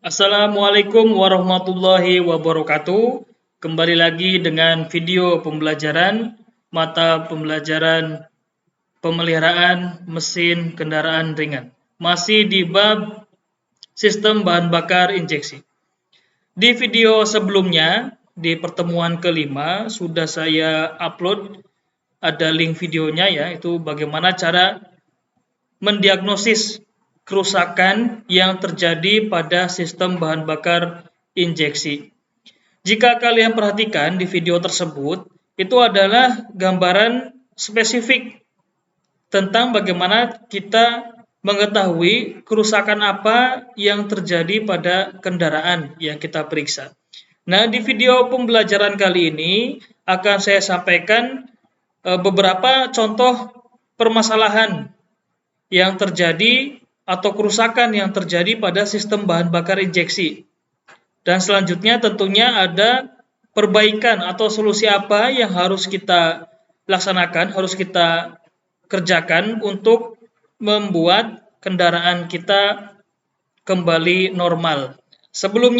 Assalamualaikum warahmatullahi wabarakatuh. Kembali lagi dengan video pembelajaran mata pembelajaran pemeliharaan mesin kendaraan ringan. Masih di bab sistem bahan bakar injeksi. Di video sebelumnya, di pertemuan kelima, sudah saya upload, ada link videonya ya, itu bagaimana cara mendiagnosis kerusakan yang terjadi pada sistem bahan bakar injeksi. Jika kalian perhatikan di video tersebut, itu adalah gambaran spesifik tentang bagaimana kita mengetahui kerusakan apa yang terjadi pada kendaraan yang kita periksa. Nah, di video pembelajaran kali ini akan saya sampaikan beberapa contoh permasalahan yang terjadi atau kerusakan yang terjadi pada sistem bahan bakar injeksi. Dan selanjutnya tentunya ada perbaikan atau solusi apa yang harus kita laksanakan, harus kita kerjakan untuk membuat kendaraan kita kembali normal. Sebelum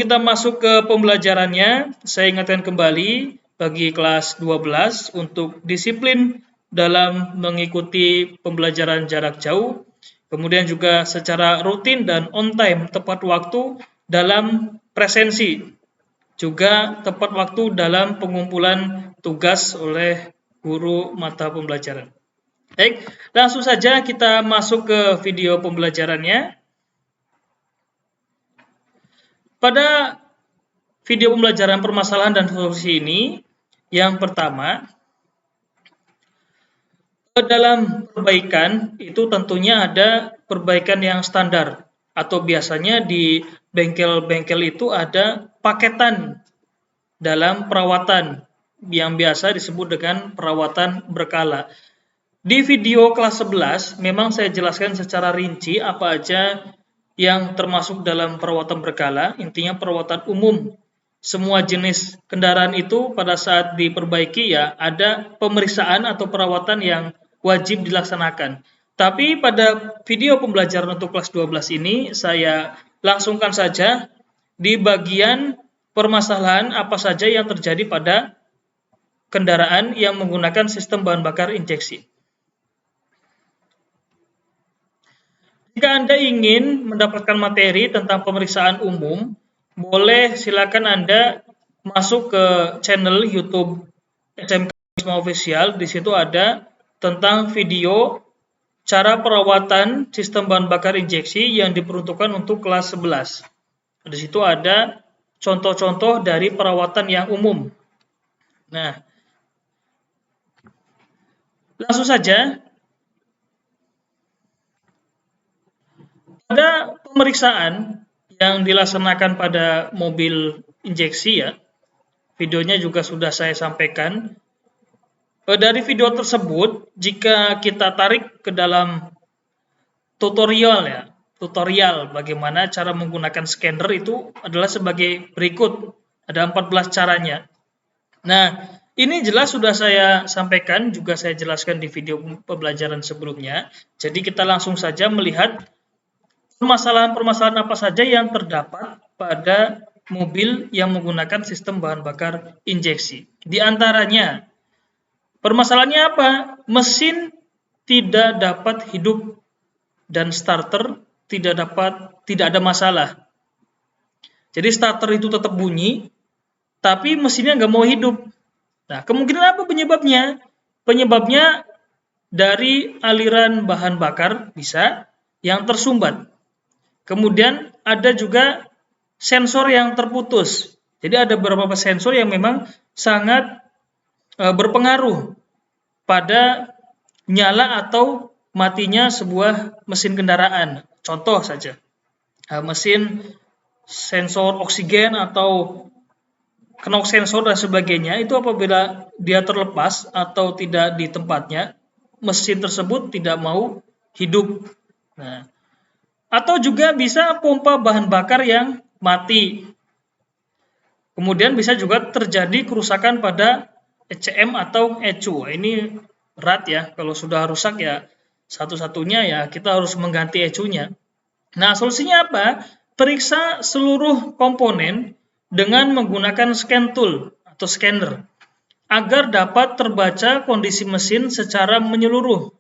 kita masuk ke pembelajarannya, saya ingatkan kembali bagi kelas 12 untuk disiplin dalam mengikuti pembelajaran jarak jauh, kemudian juga secara rutin dan on time, tepat waktu dalam presensi, juga tepat waktu dalam pengumpulan tugas oleh guru mata pembelajaran. Baik, langsung saja kita masuk ke video pembelajarannya. Pada video pembelajaran permasalahan dan solusi ini, yang pertama, dalam perbaikan itu tentunya ada perbaikan yang standar atau biasanya di bengkel-bengkel itu ada paketan dalam perawatan yang biasa disebut dengan perawatan berkala. Di video kelas 11 memang saya jelaskan secara rinci apa aja yang termasuk dalam perawatan berkala, intinya perawatan umum. Semua jenis kendaraan itu pada saat diperbaiki ya ada pemeriksaan atau perawatan yang wajib dilaksanakan. Tapi pada video pembelajaran untuk kelas 12 ini saya langsungkan saja di bagian permasalahan apa saja yang terjadi pada kendaraan yang menggunakan sistem bahan bakar injeksi. Jika Anda ingin mendapatkan materi tentang pemeriksaan umum, boleh silakan Anda masuk ke channel YouTube SMK Wisma Official. Di situ ada tentang video cara perawatan sistem bahan bakar injeksi yang diperuntukkan untuk kelas 11. Di situ ada contoh-contoh dari perawatan yang umum. Nah, langsung saja. Pada pemeriksaan yang dilaksanakan pada mobil injeksi ya, videonya juga sudah saya sampaikan. Dari video tersebut, jika kita tarik ke dalam tutorial bagaimana cara menggunakan scanner itu adalah sebagai berikut. Ada 14 caranya. Nah, ini jelas sudah saya sampaikan, juga saya jelaskan di video pembelajaran sebelumnya. Jadi kita langsung saja melihat permasalahan-permasalahan apa saja yang terdapat pada mobil yang menggunakan sistem bahan bakar injeksi. Di antaranya, permasalahannya apa? Mesin tidak dapat hidup dan starter tidak ada masalah. Jadi starter itu tetap bunyi, tapi mesinnya nggak mau hidup. Nah, kemungkinan apa penyebabnya? Penyebabnya dari aliran bahan bakar bisa yang tersumbat. Kemudian ada juga sensor yang terputus. Jadi ada beberapa sensor yang memang sangat berpengaruh pada nyala atau matinya sebuah mesin kendaraan. Contoh saja, mesin sensor oksigen atau knock sensor dan sebagainya, itu apabila dia terlepas atau tidak di tempatnya, mesin tersebut tidak mau hidup. Nah, atau juga bisa pompa bahan bakar yang mati. Kemudian bisa juga terjadi kerusakan pada ECM atau ECU. Ini berat ya, kalau sudah rusak ya satu-satunya ya kita harus mengganti ECU-nya. Nah, solusinya apa? periksa seluruh komponen dengan menggunakan scan tool atau scanner agar dapat terbaca kondisi mesin secara menyeluruh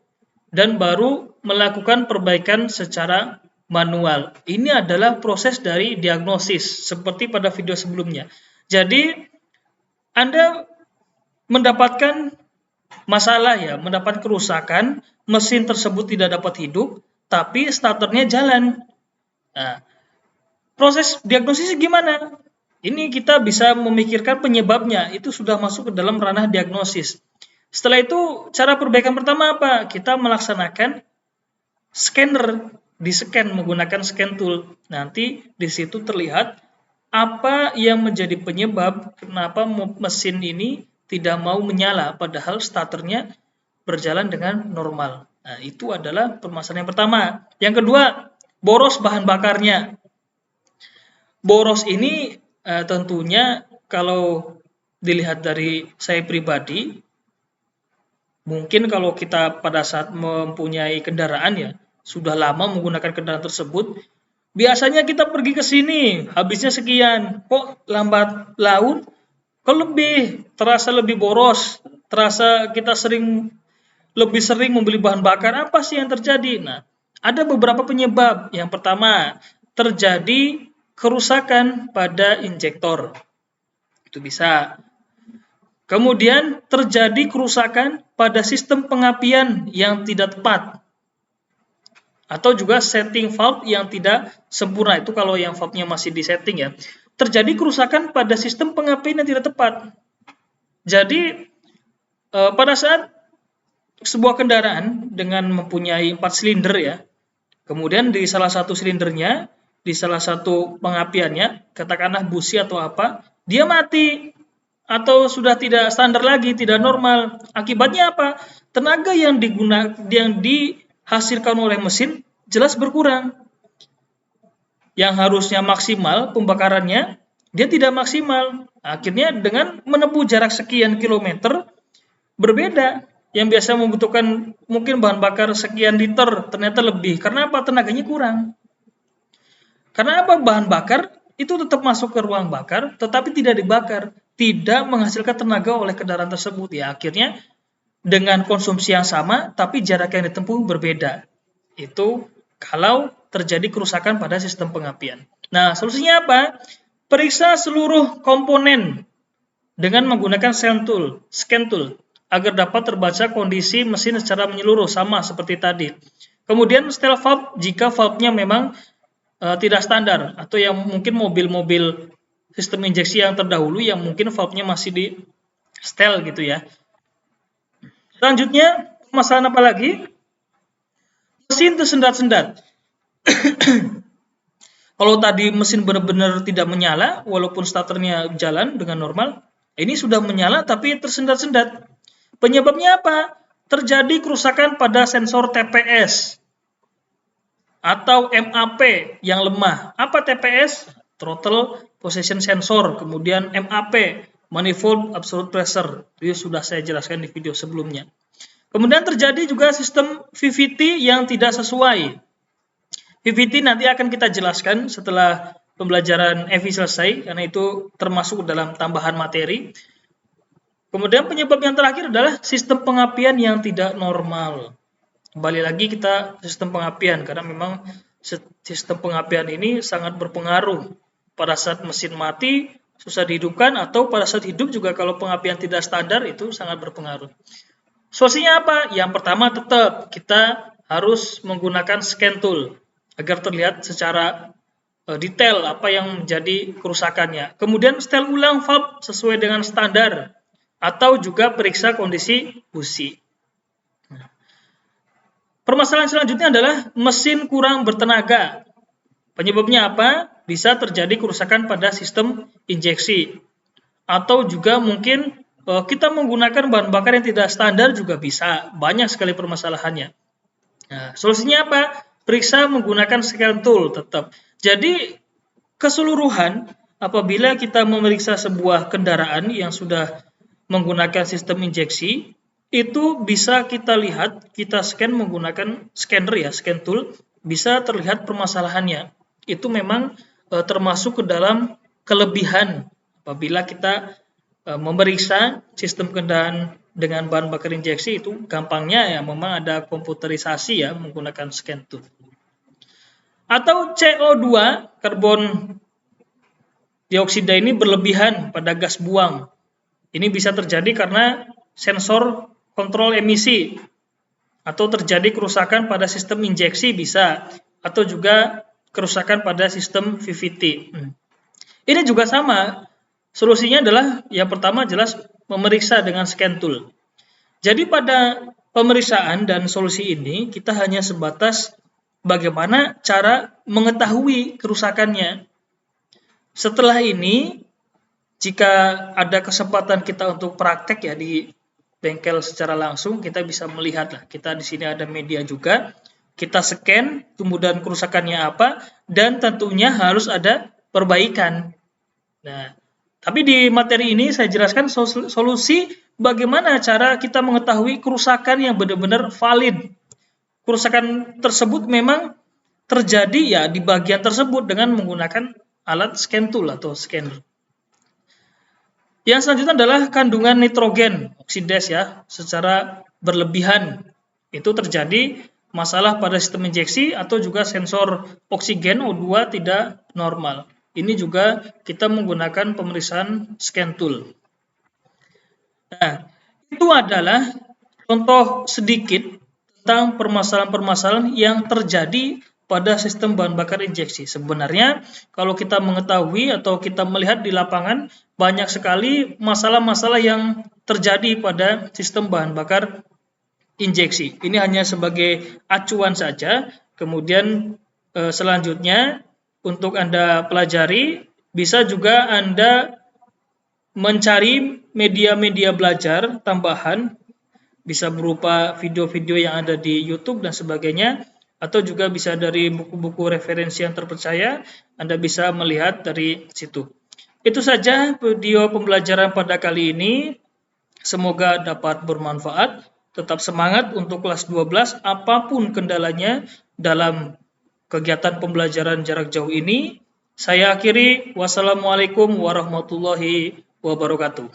dan baru melakukan perbaikan secara manual. Ini adalah proses dari diagnosis seperti pada video sebelumnya. Jadi Anda mendapatkan masalah ya, mendapat kerusakan, mesin tersebut tidak dapat hidup, tapi starternya jalan. Nah, proses diagnosis gimana? Ini kita bisa memikirkan penyebabnya, itu sudah masuk ke dalam ranah diagnosis. Setelah itu, cara perbaikan pertama apa? Kita melaksanakan scanner, di-scan menggunakan scan tool. Nanti di situ terlihat apa yang menjadi penyebab kenapa mesin ini tidak mau menyala, padahal starternya berjalan dengan normal. Nah, itu adalah permasalahan yang pertama. Yang kedua, boros bahan bakarnya. Boros ini tentunya kalau dilihat dari saya pribadi, mungkin kalau kita pada saat mempunyai kendaraan ya, sudah lama menggunakan kendaraan tersebut, biasanya kita pergi ke sini, habisnya sekian, kok lambat laun, kok terasa lebih boros, terasa kita lebih sering membeli bahan bakar, apa sih yang terjadi? Nah, ada beberapa penyebab. Yang pertama, terjadi kerusakan pada injektor. Itu bisa. Kemudian terjadi kerusakan pada sistem pengapian yang tidak tepat. Atau juga setting valve yang tidak sempurna. Itu kalau yang valve-nya masih di setting ya. Terjadi kerusakan pada sistem pengapian yang tidak tepat. Jadi pada saat sebuah kendaraan dengan mempunyai 4 silinder ya, kemudian di salah satu silindernya, di salah satu pengapiannya, katakanlah busi atau apa, dia mati atau sudah tidak standar lagi, tidak normal. Akibatnya apa? Tenaga yang dihasilkan oleh mesin jelas berkurang. Yang harusnya maksimal pembakarannya, dia tidak maksimal. Akhirnya dengan menempuh jarak sekian kilometer, berbeda. Yang biasa membutuhkan mungkin bahan bakar sekian liter, ternyata lebih. Karena apa? Tenaganya kurang. Karena apa? Bahan bakar itu tetap masuk ke ruang bakar, tetapi tidak dibakar, tidak menghasilkan tenaga oleh kendaraan tersebut. Ya, akhirnya dengan konsumsi yang sama, tapi jarak yang ditempuh berbeda. Itu kalau terjadi kerusakan pada sistem pengapian. Nah, solusinya apa? Periksa seluruh komponen dengan menggunakan scan tool, agar dapat terbaca kondisi mesin secara menyeluruh, sama seperti tadi. Kemudian setel valve jika valve-nya memang tidak standar, atau yang mungkin mobil-mobil sistem injeksi yang terdahulu yang mungkin valve-nya masih di setel gitu ya. Selanjutnya, masalah apa lagi? Mesin tersendat-sendat. Kalau tadi mesin benar-benar tidak menyala, walaupun starternya jalan dengan normal, ini sudah menyala tapi tersendat-sendat. Penyebabnya apa? Terjadi kerusakan pada sensor TPS atau MAP yang lemah. Apa TPS? Throttle Position Sensor. Kemudian MAP, Manifold Absolute Pressure. Itu sudah saya jelaskan di video sebelumnya. Kemudian terjadi juga sistem VVT yang tidak sesuai. VVT nanti akan kita jelaskan setelah pembelajaran EVI selesai, karena itu termasuk dalam tambahan materi. Kemudian penyebab yang terakhir adalah sistem pengapian yang tidak normal. Kembali lagi kita sistem pengapian, karena memang sistem pengapian ini sangat berpengaruh. Pada saat mesin mati, susah dihidupkan, atau pada saat hidup juga kalau pengapian tidak standar, itu sangat berpengaruh. Solusinya apa? Yang pertama tetap kita harus menggunakan scan tool agar terlihat secara detail apa yang menjadi kerusakannya. Kemudian setel ulang valve sesuai dengan standar, atau juga periksa kondisi busi. Permasalahan selanjutnya adalah mesin kurang bertenaga. Penyebabnya apa? Bisa terjadi kerusakan pada sistem injeksi, atau juga mungkin kita menggunakan bahan bakar yang tidak standar juga bisa. Banyak sekali permasalahannya. Nah, solusinya apa? Periksa menggunakan scan tool tetap. Jadi keseluruhan apabila kita memeriksa sebuah kendaraan yang sudah menggunakan sistem injeksi, itu bisa kita lihat, kita scan menggunakan scanner ya, scan tool, bisa terlihat permasalahannya. Itu memang termasuk ke dalam kelebihan apabila kita memeriksa sistem kendaraan dengan bahan bakar injeksi. Itu gampangnya ya memang ada komputerisasi ya menggunakan scan tool. Atau CO2, karbon dioksida ini berlebihan pada gas buang. Ini bisa terjadi karena sensor kontrol emisi, atau terjadi kerusakan pada sistem injeksi bisa, atau juga kerusakan pada sistem VVT. Ini juga sama. Solusinya adalah yang pertama jelas memeriksa dengan scan tool. Jadi pada pemeriksaan dan solusi ini kita hanya sebatas bagaimana cara mengetahui kerusakannya. Setelah ini, jika ada kesempatan kita untuk praktek ya di bengkel secara langsung, kita bisa melihat lah. Kita di sini ada media juga. Kita scan, kemudian kerusakannya apa, dan tentunya harus ada perbaikan. Nah, tapi di materi ini saya jelaskan solusi bagaimana cara kita mengetahui kerusakan yang benar-benar valid. Kerusakan tersebut memang terjadi ya di bagian tersebut dengan menggunakan alat scan tool atau scanner. Yang selanjutnya adalah kandungan nitrogen oksidas ya secara berlebihan. Itu terjadi masalah pada sistem injeksi atau juga sensor oksigen O2 tidak normal. Ini juga kita menggunakan pemeriksaan scan tool. Nah, itu adalah contoh sedikit tentang permasalahan-permasalahan yang terjadi pada sistem bahan bakar injeksi. Sebenarnya kalau kita mengetahui atau kita melihat di lapangan, banyak sekali masalah-masalah yang terjadi pada sistem bahan bakar injeksi. Ini hanya sebagai acuan saja. Kemudian selanjutnya untuk Anda pelajari, bisa juga Anda mencari media-media belajar tambahan, bisa berupa video-video yang ada di YouTube dan sebagainya, atau juga bisa dari buku-buku referensi yang terpercaya. Anda bisa melihat dari situ. Itu saja video pembelajaran pada kali ini. Semoga dapat bermanfaat. Tetap semangat untuk kelas 12 apapun kendalanya dalam kegiatan pembelajaran jarak jauh ini. Saya akhiri. Wassalamualaikum warahmatullahi wabarakatuh.